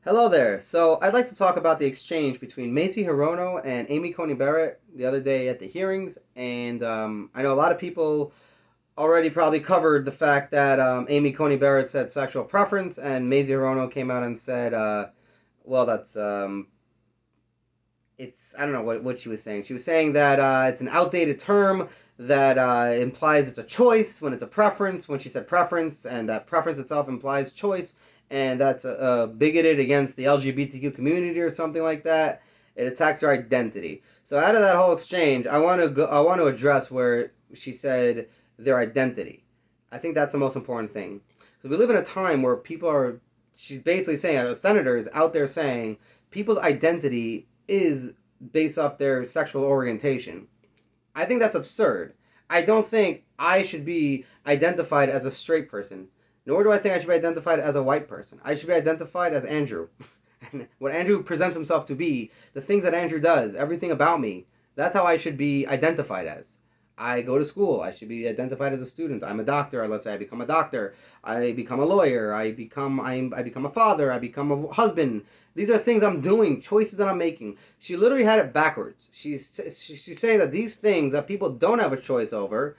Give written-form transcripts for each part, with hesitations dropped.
Hello there. So I'd like to talk about the exchange between Macy Hirono and Amy Coney Barrett the other day at the hearings, and I know a lot of people already probably covered the fact that Amy Coney Barrett said sexual preference, and Macy Hirono came out and said, well, that's it's I don't know what she was saying. She was saying that it's an outdated term that implies it's a choice when it's a preference. When she said preference, and that preference itself implies choice, and that's bigoted against the LGBTQ community or something like that. It attacks her identity. So out of that whole exchange, I want to address where she said their identity. I think that's the most important thing because we live in a time where people are. She's basically saying a senator is out there saying people's identity is based off their sexual orientation. I think that's absurd. I don't think I should be identified as a straight person, nor do I think I should be identified as a white person. I should be identified as Andrew. And what Andrew presents himself to be, the things that Andrew does, everything about me, that's how I should be identified as. I go to school. I should be identified as a student. I'm a doctor. Let's say I become a doctor. I become a lawyer. I become a father. I become a husband. These are things I'm doing, choices that I'm making. She literally had it backwards. She's saying that these things that people don't have a choice over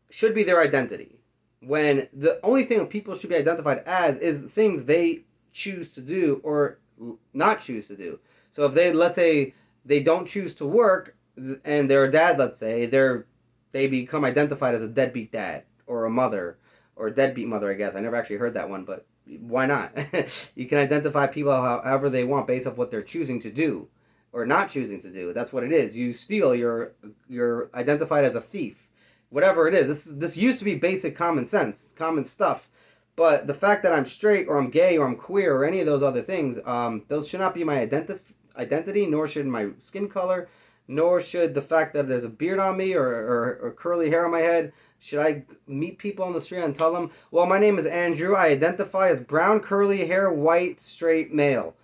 should be their identity. When the only thing people should be identified as is things they choose to do or not choose to do. So if let's say they don't choose to work and they're a dad, let's say, they become identified as a deadbeat dad or a mother or a deadbeat mother, I guess. I never actually heard that one, but why not? You can identify people however they want based off what they're choosing to do or not choosing to do. That's what it is. You steal, you're identified as a thief. Whatever it is. This used to be basic common sense, common stuff. But the fact that I'm straight or I'm gay or I'm queer or any of those other things, those should not be my identity, nor should my skin color, nor should the fact that there's a beard on me or curly hair on my head. Should I meet people on the street and tell them, well, my name is Andrew. I identify as brown, curly hair, white, straight male.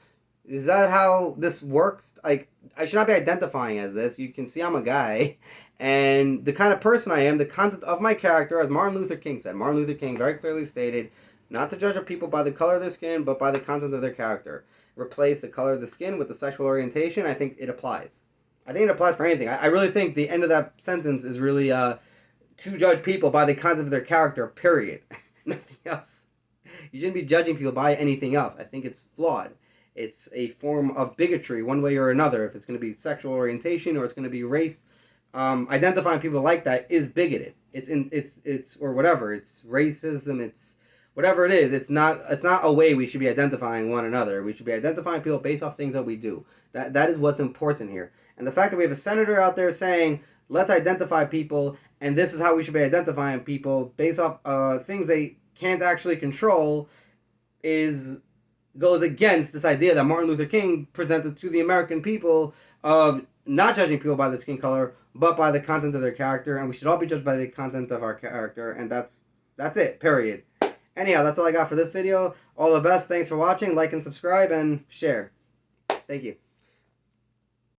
Is that how this works? Like, I should not be identifying as this. You can see I'm a guy. And the kind of person I am, the content of my character, as Martin Luther King said. Martin Luther King very clearly stated, not to judge a people by the color of their skin, but by the content of their character. Replace the color of the skin with the sexual orientation. I think it applies. I think it applies for anything. I really think the end of that sentence is really to judge people by the content of their character, period. Nothing else. You shouldn't be judging people by anything else. I think it's flawed. It's a form of bigotry, one way or another. If it's going to be sexual orientation or it's going to be race, identifying people like that is bigoted. It's or whatever. It's racism. It's whatever it is. It's not a way we should be identifying one another. We should be identifying people based off things that we do. That is what's important here. And the fact that we have a senator out there saying, let's identify people, and this is how we should be identifying people based off things they can't actually control, goes against this idea that Martin Luther King presented to the American people of not judging people by the skin color, but by the content of their character, and we should all be judged by the content of our character, and that's it, period. Anyhow, that's all I got for this video. All the best. Thanks for watching. Like and subscribe and share. Thank you.